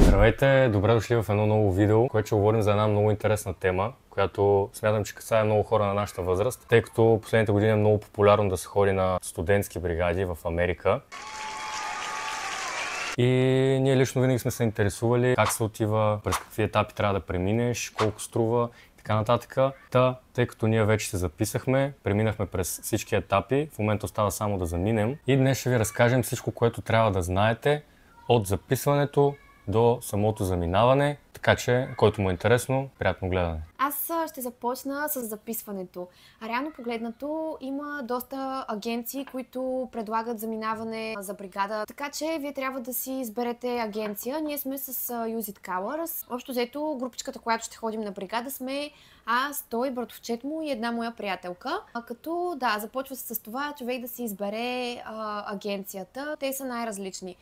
Здравейте, добре дошли в едно ново видео, което ще говорим за една много интересна тема, която смятам, че касае много хора на нашата възраст, тъй като последните години е много популярно да се ходи на студентски бригади в Америка. И ние лично винаги сме се интересували как се отива, през какви етапи трябва да преминеш, колко струва и така нататък. Тъй като ние вече се записахме, преминахме през всички етапи, в момента остава само да заминем и днес ще ви разкажем всичко, което трябва да знаете от записването до самото заминаване, така че, който му е интересно, приятно гледане. Аз ще започна с записването. Реално погледнато има доста агенции, които предлагат заминаване за бригада, така че вие трябва да си изберете агенция. Ние сме с Use It Colors. Общо взето, групичката, която ще ходим на бригада, сме аз, той, братовчет му и една моя приятелка. Като, да, започва се с това човек да си избере агенцията. Те са най-различни.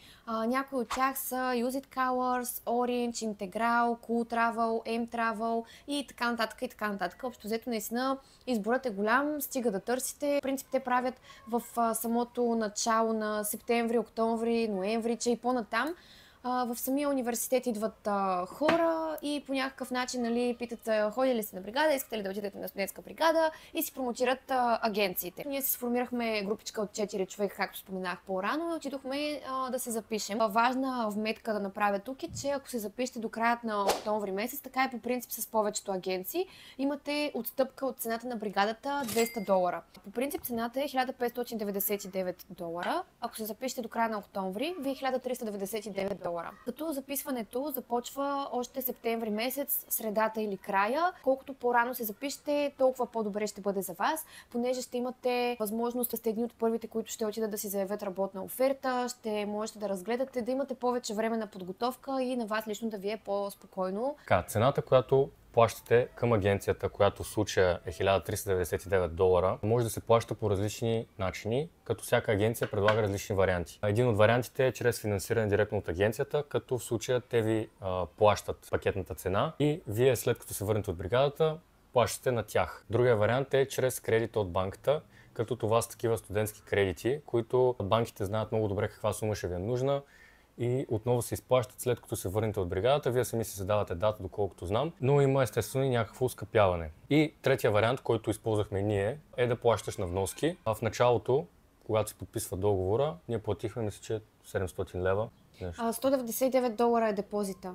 Някои от тях са Use It Colors, Orange, Integral, Cool Travel, M-Travel и така нататък и така нататък. Общо взето наистина изборът е голям, стига да търсите. В принцип те правят в самото начало на септември, октомври, ноември, че и по-натам. В самия университет идват хора и по някакъв начин, нали, питат ходили ли сте на бригада, искате ли да отидете на студентска бригада и си промотират агенциите. Ние се сформирахме групичка от 4 човека, както споменах по-рано, и отидохме да се запишем. Важна вметка да направя тук е, че ако се запишете до края на октомври месец, така и по принцип с повечето агенции, имате отстъпка от цената на бригадата $200. По принцип цената е $1599. Ако се запишете до края на октомври, ви е $1399. Като записването започва още септември месец, средата или края. Колкото по-рано се запишете, толкова по-добре ще бъде за вас, понеже ще имате възможност да сте едни от първите, които ще отидат да си заявят работна оферта, ще можете да разгледате, да имате повече време на подготовка и на вас лично да ви е по-спокойно. Цената, която плащате към агенцията, която в случая е $1399, може да се плаща по различни начини, като всяка агенция предлага различни варианти. Един от вариантите е чрез финансиране директно от агенцията, като в случая те ви плащат пакетната цена и вие след като се върнете от бригадата, плащате на тях. Другия вариант е чрез кредит от банката, като това са такива студентски кредити, които банките знаят много добре каква сума ще ви е нужна и отново се изплащат след като се върнете от бригадата. Вие сами си задавате дата, доколкото знам, но има естествено и някакво оскъпяване. И третия вариант, който използвахме ние, е да плащаш на вноски. В началото, когато се подписва договора, ние платихме, мисля, че 700 лева. $199 е депозита.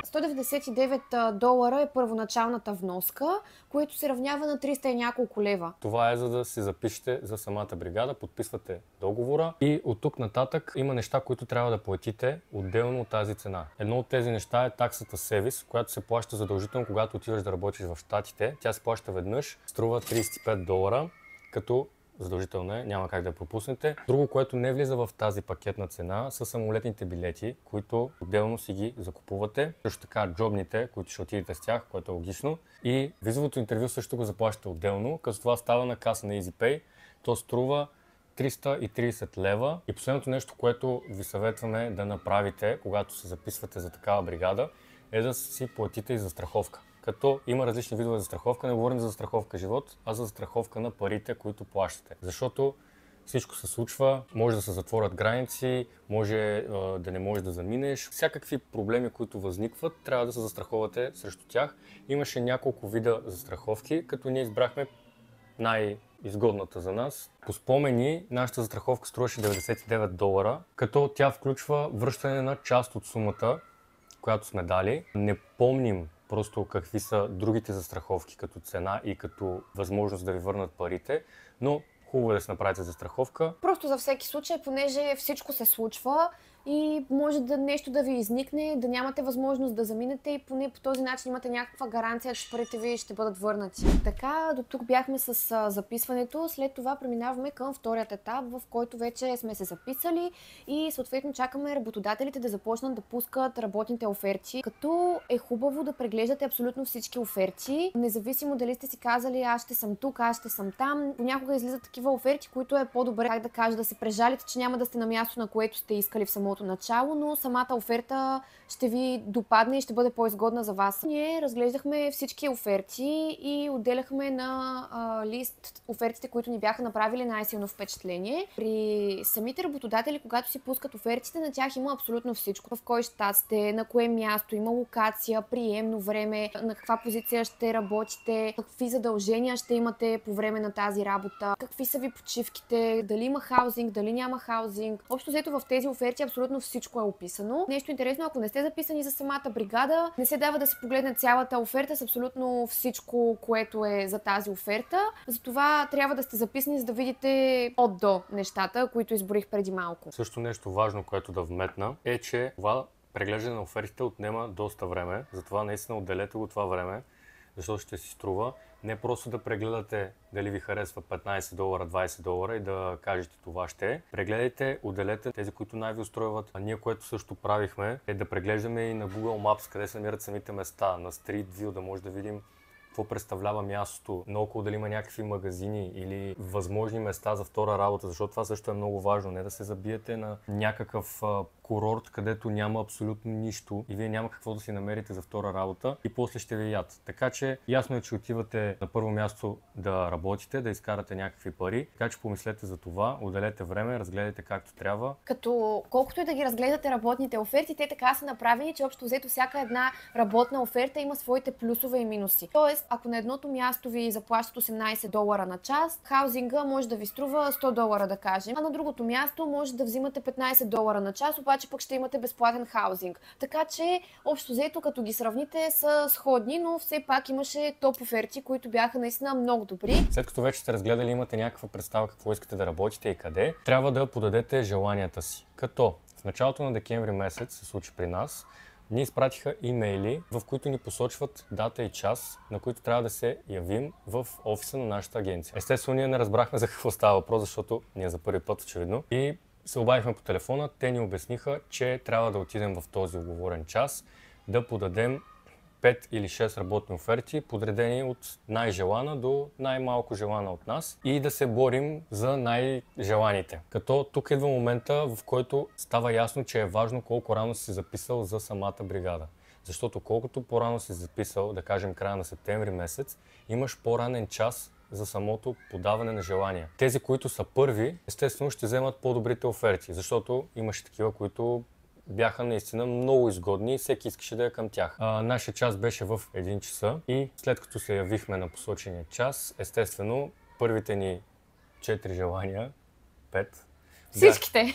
$199 е първоначалната вноска, което се равнява на 300 и няколко лева. Това е за да се запишете за самата бригада, подписвате договора и от тук нататък има неща, които трябва да платите отделно от тази цена. Едно от тези неща е таксата сервис, която се плаща задължително, когато отиваш да работиш в Щатите. Тя се плаща веднъж, струва $35, като задължително е, няма как да я пропуснете. Друго, което не влиза в тази пакетна цена, са самолетните билети, които отделно си ги закупувате. Също така джобните, които ще отидете с тях, което е логично. И визовото интервю също го заплащате отделно, като това става на каса на EasyPay. То струва 330 лева. И последното нещо, което ви съветваме да направите, когато се записвате за такава бригада, е да си платите и за застраховка. Като има различни видове застраховка, не говорим за застраховка живот, а за застраховка на парите, които плащате. Защото всичко се случва, може да се затворят граници, може да не можеш да заминеш. Всякакви проблеми, които възникват, трябва да се застраховате срещу тях. Имаше няколко вида застраховки, като ние избрахме най-изгодната за нас. По спомени, нашата застраховка струваше $99, като тя включва връщане на част от сумата, която сме дали. Не помним просто какви са другите застраховки като цена и като възможност да ви върнат парите, но хубаво е да се направите застраховка. Просто за всеки случай, понеже всичко се случва и може да нещо да ви изникне, да нямате възможност да заминете и поне по този начин имате някаква гаранция, че парите ви ще бъдат върнати. Така, до тук бяхме с записването, след това преминаваме към вторият етап, в който вече сме се записали и съответно чакаме работодателите да започнат да пускат работните оферти, като е хубаво да преглеждате абсолютно всички оферти, независимо дали сте си казали аз ще съм тук, аз ще съм там. Понякога излизат такива оферти, които е по-добре, как да кажа, да се прежалите, че няма да сте на място, на което сте искали в самото начало, но самата оферта ще ви допадне и ще бъде по-изгодна за вас. Ние разглеждахме всички оферти и отделяхме на лист офертите, които ни бяха направили най-силно впечатление. При самите работодатели, когато си пускат офертите, на тях има абсолютно всичко. В кой щат сте, на кое място, има локация, приемно време, на каква позиция ще работите, какви задължения ще имате по време на тази работа, какви са ви почивките, дали има хаузинг, дали няма хаузинг. Общо взето в тези оферти абсолютно всичко е описано. Нещо интересно, ако не сте записани за самата бригада, не се дава да се погледне цялата оферта с абсолютно всичко, което е за тази оферта. Затова трябва да сте записани, за да видите от до нещата, които изборих преди малко. Също нещо важно, което да вметна, е, че това преглеждане на офертите отнема доста време. Затова наистина отделете го това време, защото ще си струва. Не просто да прегледате дали ви харесва $15, $20 и да кажете това ще е. Прегледайте, отделете тези, които най-ви устройват. А ние, което също правихме, е да преглеждаме и на Google Maps, къде се намират самите места, на Street View, да може да видим какво представлява мястото, наоколо дали има някакви магазини или възможни места за втора работа, защото това също е много важно. Не да се забиете на някакъв курорт, където няма абсолютно нищо и вие няма какво да си намерите за втора работа и после ще ви яд. Така че ясно е, че отивате на първо място да работите, да изкарате някакви пари, така че помислете за това, отделете време, разгледайте както трябва. Като колкото и да ги разгледате работните оферти, те така са направени, че общо взето всяка една работна оферта има своите плюсове и минуси. Тоест, ако на едното място ви заплащат $18 на час, хаузинга може да ви струва $100 да кажем, а на другото място може да взимате $15 на час, обаче пък ще имате безплатен хаузинг. Така че, общо взето, като ги сравните, са сходни, но все пак имаше топ оферти, които бяха наистина много добри. След като вече сте разгледали, имате някаква представа какво искате да работите и къде, трябва да подадете желанията си. Като в началото на декември месец се случи при нас, ни изпратиха имейли, в които ни посочват дата и час, на които трябва да се явим в офиса на нашата агенция. Естествено, ние не разбрахме за какво става въпрос, защото ние за първи път очевидно. И се обадихме по телефона, те ни обясниха, че трябва да отидем в този уговорен час, да подадем 5 или 6 работни оферти, подредени от най-желана до най-малко желана от нас и да се борим за най-желаните. Като тук идва момента, в който става ясно, че е важно колко рано си записал за самата бригада. Защото колкото по-рано си записал, да кажем края на септември месец, имаш по-ранен час за самото подаване на желания. Тези, които са първи, естествено ще вземат по-добрите оферти, защото имаше такива, които бяха наистина много изгодни и всеки искаше да е към тях. Нашия час беше в 1 часа и след като се явихме на посочения час, естествено първите ни 4 желания, 5, Всичките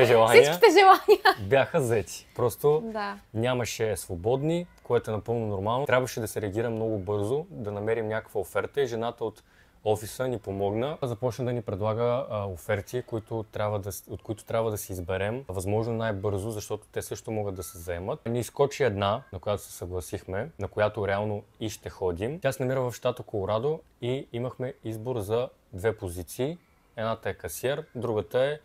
желания желания бяха взети. Просто да. Нямаше свободни, което е напълно нормално. Трябваше да се реагира много бързо, да намерим някаква оферта и жената от офиса ни помогна. Започна да ни предлага оферти, от които трябва да си изберем възможно най-бързо, защото те също могат да се заемат. Ни изкочи една, на която се съгласихме, на която реално и ще ходим. Тя се намира в щата Колорадо и имахме избор за 2 позиции. Едната е касиер, другата е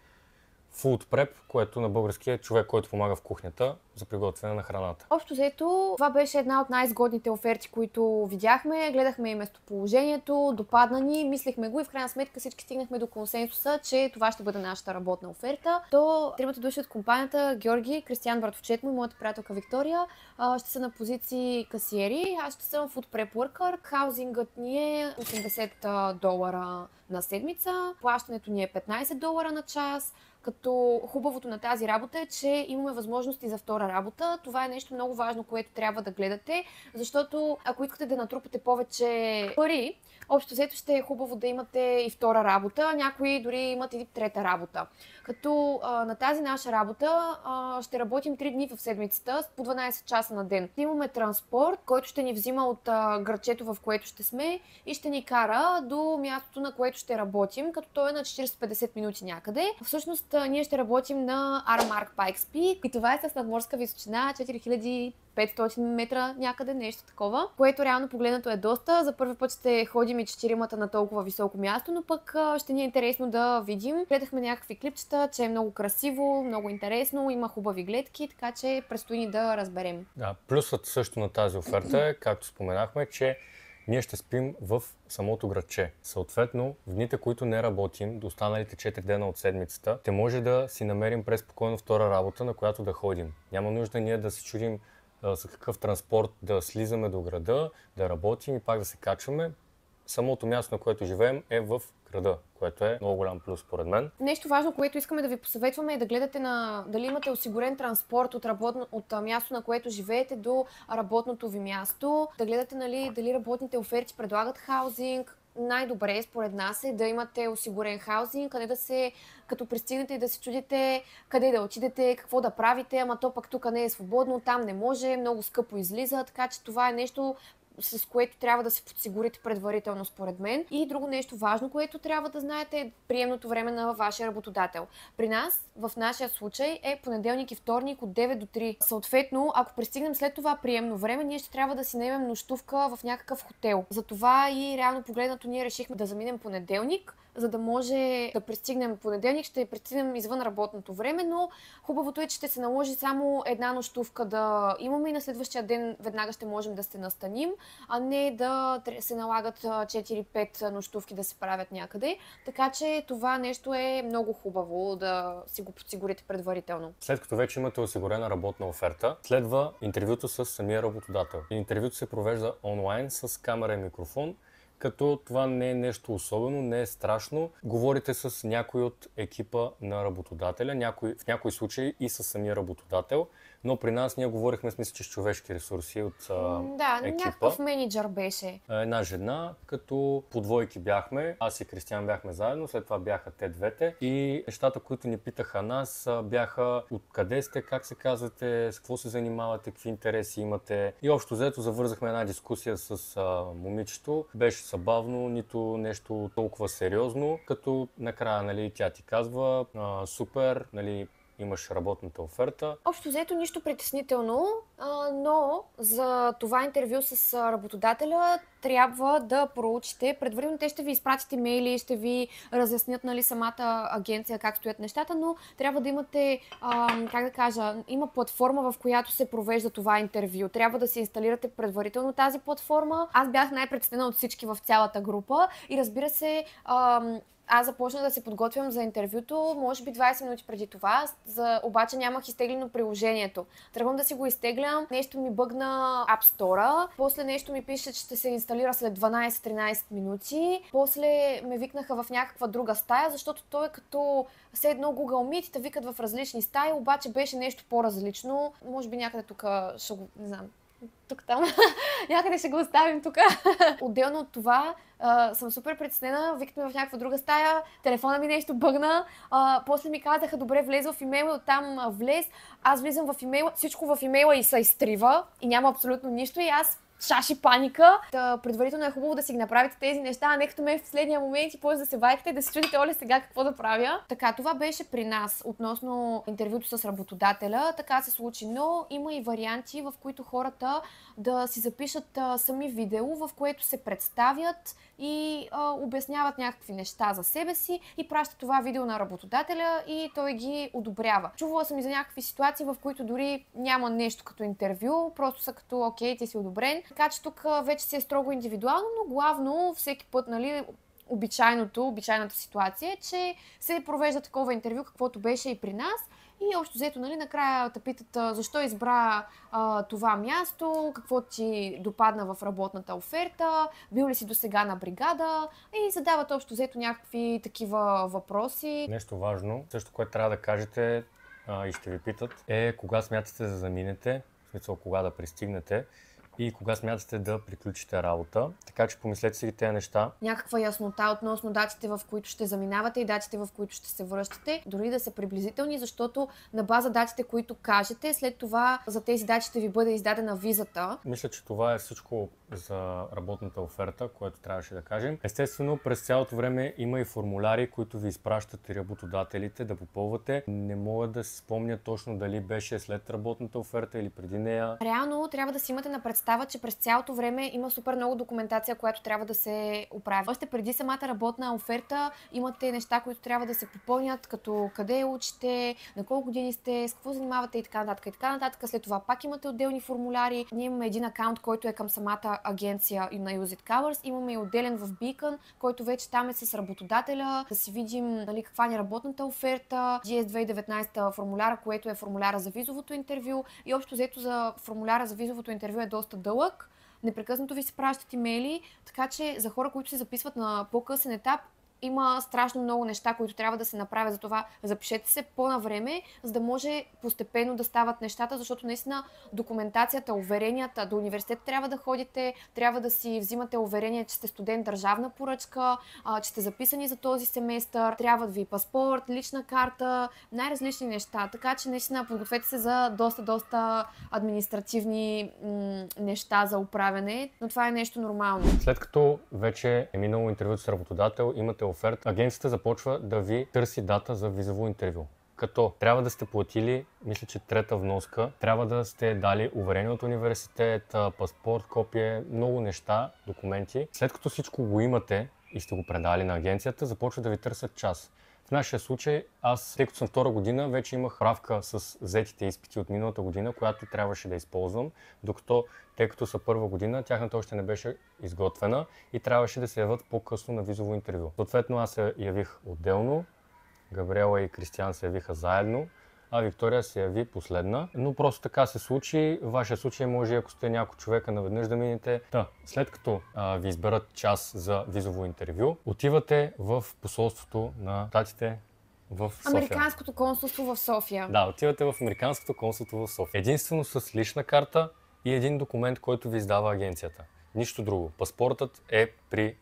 food prep, което на български е човек, който помага в кухнята за приготвяне на храната. Общо взето, това беше една от най-изгодните оферти, които видяхме. Гледахме и местоположението, допадна ни, мислихме го и в крайна сметка всички стигнахме до консенсуса, че това ще бъде нашата работна оферта. То тримата души от компанията, Георги, Кристиян, братовчет му и моята приятелка Виктория, ще са на позиции касиери. Аз ще съм food prep worker. Хаузингът ни е $80 на седмица. Плащането ни е $15 на час. Като хубавото на тази работа е, че имаме възможности за втора работа. Това е нещо много важно, което трябва да гледате, защото ако искате да натрупате повече пари, общо взето ще е хубаво да имате и втора работа, някои дори имат и трета работа. Като на тази наша работа ще работим 3 дни в седмицата по 12 часа на ден. Имаме транспорт, който ще ни взима от градчето, в което ще сме и ще ни кара до мястото, на което ще работим, като то е на 40-50 минути някъде. Всъщност ние ще работим на Aramark Pikes Peak и това е с надморска височина 4500 метра някъде, нещо такова, което реално погледнато е доста. За първи път ще ходим и 4-мата на толкова високо място, но пък ще ни е интересно да видим. Гледахме някакви клипчета, че е много красиво, много интересно, има хубави гледки, така че предстои ни да разберем. Да, плюсът също на тази оферта е, както споменахме, че ние ще спим в самото градче. Съответно, в дните, които не работим, до останалите 4 дена от седмицата, ще може да си намерим преспокойно втора работа, на която да ходим. Няма нужда ние да се чудим с какъв транспорт да слизаме до града, да работим и пак да се качваме. Самото място, на което живеем, е в града, което е много голям плюс според мен. Нещо важно, което искаме да ви посъветваме, е да гледате дали имате осигурен транспорт от място, на което живеете, до работното ви място. Да гледате дали работните оферти предлагат хаузинг. Най-добре според нас е да имате осигурен хаузинг, а не като пристигнете и да се чудите къде да отидете, какво да правите, ама то пък тук не е свободно, там не може, много скъпо излиза, така че това е нещо, с което трябва да се подсигурите предварително според мен. И друго нещо важно, което трябва да знаете, е приемното време на вашия работодател. При нас, в нашия случай, е понеделник и вторник от 9 до 3. Съответно, ако пристигнем след това приемно време, ние ще трябва да си наемем нощувка в някакъв хотел. Затова и реално погледнато ние решихме да заминем понеделник, за да може да пристигнем понеделник, ще пристигнем извън работното време, но хубавото е, че ще се наложи само една нощувка да имаме и на следващия ден веднага ще можем да се настаним, а не да се налагат 4-5 нощувки да се правят някъде. Така че това нещо е много хубаво да си го подсигурите предварително. След като вече имате осигурена работна оферта, следва интервюто с самия работодател. Интервюто се провежда онлайн с камера и микрофон, като това не е нещо особено, не е страшно. Говорите с някой от екипа на работодателя, в някои случаи и с самия работодател, но при нас ние говорихме, смисъл, че с човешки ресурси от екипа. Някакъв менеджер беше. Една жена, като по двойки бяхме, аз и Кристиян бяхме заедно, след това бяха те двете и нещата, които ни питаха нас, бяха откъде сте, как се казвате, с какво се занимавате, какви интереси имате. И общо взето завързахме една дискусия с момичето. Беше забавно, нито нещо толкова сериозно, като накрая тя ти казва супер, имаш работната оферта. Общо взето нищо притеснително, но за това интервю с работодателя трябва да проучите. Предварително те ще ви изпратят имейли, ще ви разяснят самата агенция как стоят нещата, но трябва да имате, има платформа, в която се провежда това интервю. Трябва да си инсталирате предварително тази платформа. Аз бях най-притеснена от всички в цялата група и разбира се, аз започнах да се подготвям за интервюто, може би 20 минути преди това, обаче нямах изтеглено приложението. Тръгвам да си го изтеглям, нещо ми бъгна App Store, после нещо ми пише, че ще се инсталира след 12-13 минути, после ме викнаха в някаква друга стая, защото той е като все едно Google Meet, те викат в различни стаи, обаче беше нещо по-различно. Може би някъде тук ще го, не знам, тук-там. Някъде ще го оставим тук. Отделно от това съм супер притеснена, викат ме в някаква друга стая, телефона ми нещо бъгна, после ми казаха, добре, влез в имейла, оттам влез, аз влизам в имейла, всичко в имейла и се изтрива и няма абсолютно нищо и аз шаши паника. Предварително е хубаво да си ги направите тези неща, а не като ме в последния момент и после да се вайкате, да се чудите, оле сега какво да правя. Така, това беше при нас относно интервюто с работодателя. Така се случи, но има и варианти, в които хората да си запишат сами видео, в което се представят и обясняват някакви неща за себе си и пращат това видео на работодателя и той ги одобрява. Чувала съм и за някакви ситуации, в които дори няма нещо като интервю, просто са като окей, ти си одобрен. Така че тук вече си е строго индивидуално, но главно всеки път, обичайната ситуация е, че се провежда такова интервю, каквото беше и при нас. И общо взето, накрая те питат защо избра това място, какво ти допадна в работната оферта, бил ли си досега на бригада и задават общо взето някакви такива въпроси. Нещо важно, също което трябва да кажете и ще ви питат е кога смятате да заминете, в смисъл кога да пристигнете и кога смятате да приключите работа. Така че помислете си тези неща. Някаква яснота относно датите, в които ще заминавате и датите, в които ще се връщате. Дори да са приблизителни, защото на база датите, които кажете, след това за тези дати ще ви бъде издадена визата. Мисля, че това е всичко за работната оферта, което трябваше да кажем. Естествено, през цялото време има и формуляри, които ви изпращат и работодателите да попълвате. Не мога да си спомня точно дали беше след работната оферта или преди нея. Реално трябва да си имате на представа става, че през цялото време има супер много документация, която трябва да се оправи. Още преди самата работна оферта имате неща, които трябва да се попълнят, като къде учите, на колко години сте, с какво занимавате и така нататък. И така нататък. След това пак имате отделни формуляри. Ние имаме един акаунт, който е към самата агенция и на Use It Colors. Имаме и отделен в Beacon, който вече там е с работодателя, да си видим, нали, каква ни е работната оферта, GS 2019 формуляра, което е формуляра за визовото интервю, и общо взето за формуляра за визовото интервю е доста дълъг. Непрекъснато ви се пращат имейли, така че за хора, които се записват на по-късен етап, има страшно много неща, които трябва да се направят, затова запишете се по-навреме, за да може постепенно да стават нещата, защото наистина документацията, уверенията, до университет трябва да ходите, трябва да си взимате уверение, че сте студент държавна поръчка, че сте записани за този семестър, трябват ви паспорт, лична карта, най-различни неща, така че наистина подгответе се за доста административни неща за управяне, но това е нещо нормално. След като вече е минало интервюто с работодател, имате оферта, агенцията започва да ви търси дата за визово интервю. Като трябва да сте платили, мисля, че трета вноска, трябва да сте дали уверение от университет, паспорт, копие, много неща, документи. След като всичко го имате и сте го предали на агенцията, започва да ви търсят час. В нашия случай, аз, тъй като съм втора година, вече имах справка с взетите изпити от миналата година, която трябваше да използвам, докато, тъй като са първа година, тяхната още не беше изготвена и трябваше да се явят по-късно на визово интервю. Съответно, аз се явих отделно, Габриела и Кристиян се явиха заедно, а Виктория се яви последна. Но просто така се случи. В вашия случай може, ако сте няколко човека, наведнъж да минете. След като ви изберат час за визово интервю, отивате в посолството на Щатите в София. Американското консулство в София. Да, отивате в Американското консулство в София. Единствено с лична карта и един документ, който ви издава агенцията. Нищо друго. Паспортът е при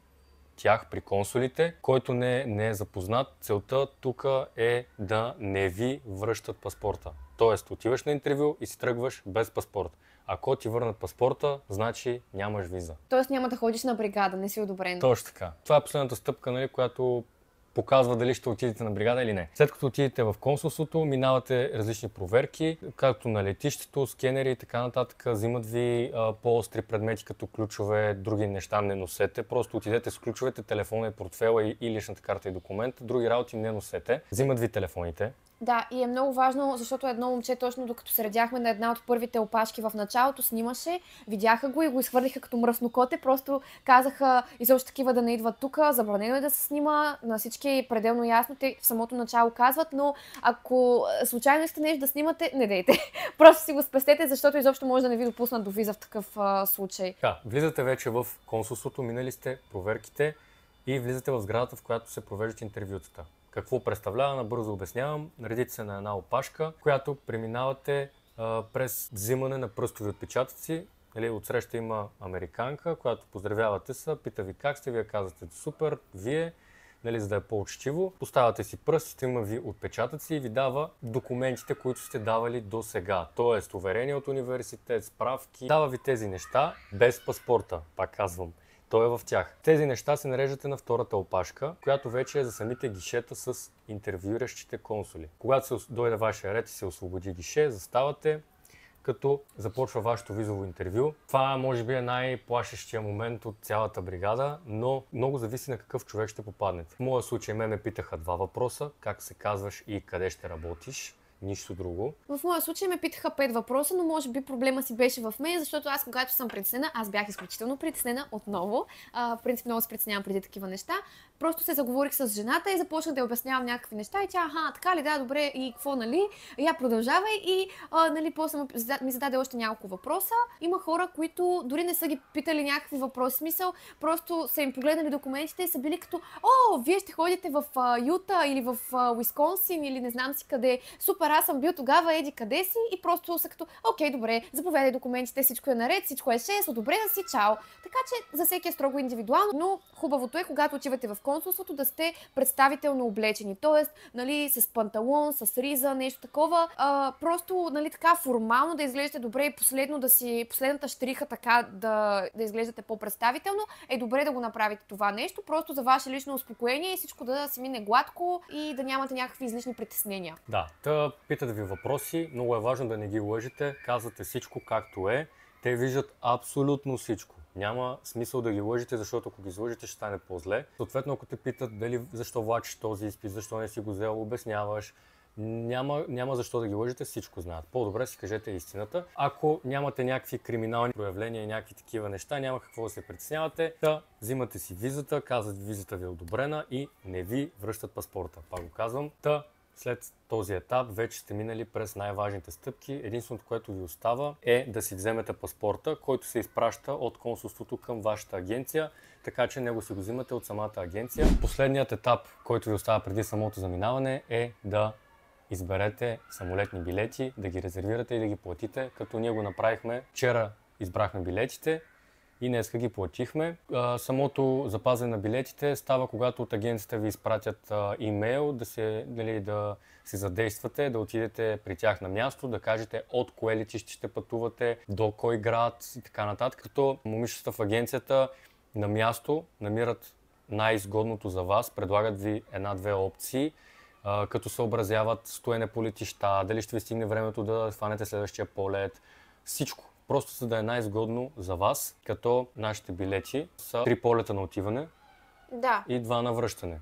тях, при консулите, който не е запознат. Целта тук е да не ви връщат паспорта. Тоест, отиваш на интервю и си тръгваш без паспорт. Ако ти върнат паспорта, значи нямаш виза. Тоест няма да ходиш на бригада, не си одобрен. Точно така. Това е последната стъпка, нали, която показва дали ще отидете на бригада или не. След като отидете в консулството, минавате различни проверки, както на летището, скенери и така нататък. Взимат ви по-остри предмети като ключове, други неща не носете. Просто отидете с ключовете, телефона и портфела и личната карта и документ. Други работи не носете. Взимат ви телефоните. Да, и е много важно, защото едно момче, точно докато се редяхме на една от първите опашки в началото, снимаше, видяха го и го изхвърлиха като мръсно коте, просто казаха изобщо такива да не идват тук, забранено е да се снима, на всички е пределно ясно, те в самото начало казват, но ако случайно искате нещо да снимате, не дейте. Просто си го спестете, защото изобщо може да не ви допуснат до виза в такъв случай. Да, влизате вече в консулството, минали сте проверките и влизате в сградата, в която се провеждат интервютата. Какво представлява, набързо обяснявам. Наредите се на една опашка, която преминавате през взимане на пръстови отпечатъци. Отсреща има американка, която поздравявате се, пита ви как сте, вие казвате супер, вие, за да е по-учтиво. Поставяте си пръстите, има ви отпечатъци и ви дава документите, които сте давали до сега. Тоест, уверение от университет, справки. Дава ви тези неща без паспорта, пак казвам. Той е в тях. Тези неща се нареждате на втората опашка, която вече е за самите гишета с интервюиращите консули. Когато се дойде вашия ред и се освободи гише, заставате, като започва вашето визово интервю. Това може би е най-плашещия момент от цялата бригада, но много зависи на какъв човек ще попаднете. В моя случай ме питаха два въпроса: как се казваш и къде ще работиш. Нищо друго. В моя случай ме питаха 5 въпроса, но може би проблема си беше в мен, защото аз, когато съм притеснена, аз бях изключително притеснена отново. В принцип много се притеснявам преди такива неща. Просто се заговорих с жената и започнах да я обяснявам някакви неща и тя, така ли, да, добре, и какво, нали? Я продължавай и, после ми зададе още няколко въпроса. Има хора, които дори не са ги питали някакви въпроси, смисъл, просто са им погледнали документите и са били като: вие ще ходите в Юта или в Уисконсин или не знам си къде. Супер, аз съм бил тогава, еди къде си, и просто са като: окей, добре, заповядай документите, всичко е наред, всичко е 6, одобрена си, чао. Така че за всеки е строго индивидуално, но хубавото е, когато отивате в консулството, да сте представително облечени, т.е. с панталон, с риза, нещо такова, просто така формално да изглеждате добре и последната щриха така да изглеждате по-представително, е добре да го направите това нещо, просто за ваше лично успокоение и всичко да си мине гладко и да нямате някакви излишни притеснения. Да, питат ви въпроси, много е важно да не ги лъжете, казвате всичко както е. Те виждат абсолютно всичко. Няма смисъл да ги лъжите, защото ако ги излъжете, ще стане по-зле. Съответно, ако те питат дали защо влачиш този изпит, защо не си го взел, обясняваш. Няма защо да ги лъжете, всичко знаят. По-добре си кажете истината. Ако нямате някакви криминални проявления и някакви такива неща, няма какво да се притеснявате. Да, взимате си визата, казват визата ви е одобрена и не ви връщат паспорта. Пак го казвам. След този етап вече сте минали през най-важните стъпки. Единственото, което ви остава е да си вземете паспорта, който се изпраща от консулството към вашата агенция, така че него си го взимате от самата агенция. Последният етап, който ви остава преди самото заминаване е да изберете самолетни билети, да ги резервирате и да ги платите, като ние го направихме. Вчера избрахме билетите и днеска ги платихме. Самото запазване на билетите става, когато от агенцията ви изпратят имейл, да се задействате, да отидете при тях на място, да кажете от кое летище ще пътувате, до кой град и така нататък. Като момичетата в агенцията на място намират най-изгодното за вас, предлагат ви една-две опции, като съобразяват стоене по летища, дали ще ви стигне времето да хванете следващия полет, всичко. Просто за да е най-изгодно за вас, като нашите билети са 3 полета на отиване и 2 на връщане.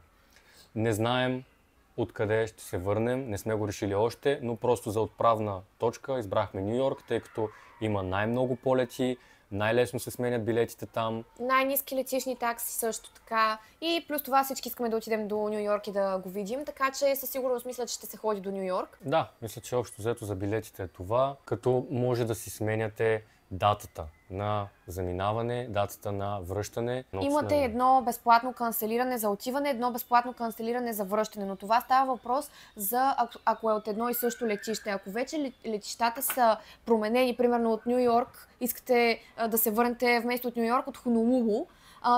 Не знаем откъде ще се върнем, не сме го решили още, но просто за отправна точка избрахме Ню Йорк, тъй като има най-много полети, най-лесно се сменят билетите там. Най-ниски летищни такси също така. И плюс това всички искаме да отидем до Ню Йорк и да го видим, така че със сигурност мисля, че ще се ходи до Ню Йорк. Да, мисля, че общо взето за билетите е това, като може да си сменяте датата на заминаване, датата на връщане. Имате едно безплатно канцелиране за отиване, едно безплатно канцелиране за връщане, но това става въпрос за ако е от едно и също летище. Ако вече летищата са променени, примерно от Ню Йорк, искате да се върнете вместо от Ню Йорк от Хонолулу,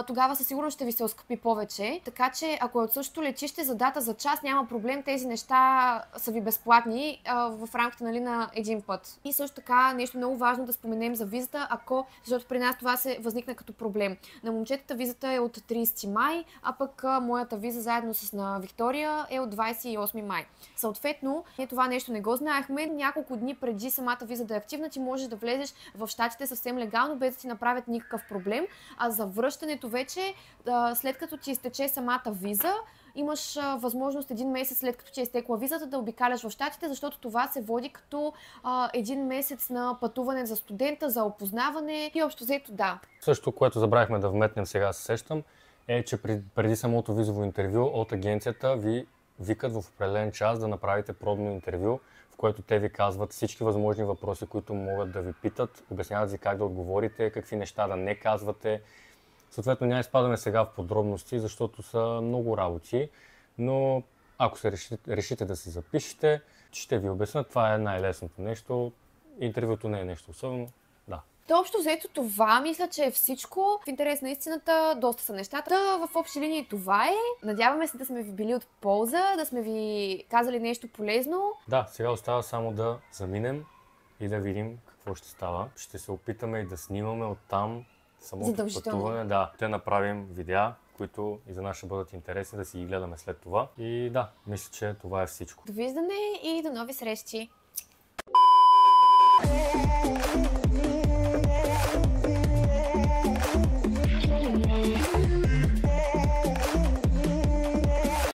тогава със сигурност ще ви се оскъпи повече. Така че ако е от същото летище за дата, за час, няма проблем, тези неща са ви безплатни в рамките на един път. И също така нещо много важно да споменем за визата, защото при нас това се възникна като проблем. На момчетата визата е от 30 май, а пък моята виза заедно с на Виктория е от 28 май. Съответно, ние това нещо не го знаехме. Няколко дни преди самата виза да е активна, ти можеш да влезеш в щатите съвсем легално, без да ти направят никакъв проблем. А за връщането вече, след като ти изтече самата виза, имаш възможност един месец след като ти е изтекла визата да обикаляш в щатите, защото това се води като един месец на пътуване за студента, за опознаване и общо взето да. Също, което забравихме да вметнем, сега се сещам, е, че преди самото визово интервю от агенцията ви викат в определен час да направите пробно интервю, в което те ви казват всички възможни въпроси, които могат да ви питат, обясняват ви как да отговорите, какви неща да не казвате. Съответно, няма изпадаме сега в подробности, защото са много работи, но ако се решите да се запишете, ще ви обясня, това е най-лесното нещо. Интервюто не е нещо особено, да. Общо взето това, мисля, че е всичко. В интерес на истината, доста са нещата. В общи линии това е. Надяваме се да сме ви били от полза, да сме ви казали нещо полезно. Да, сега остава само да заминем и да видим какво ще става. Ще се опитаме и да снимаме оттам самото пътуване. Да, ще направим видеа, които и за нас ще бъдат интересни, да си ги гледаме след това. И да, мисля, че това е всичко. Довиждане и до нови срещи!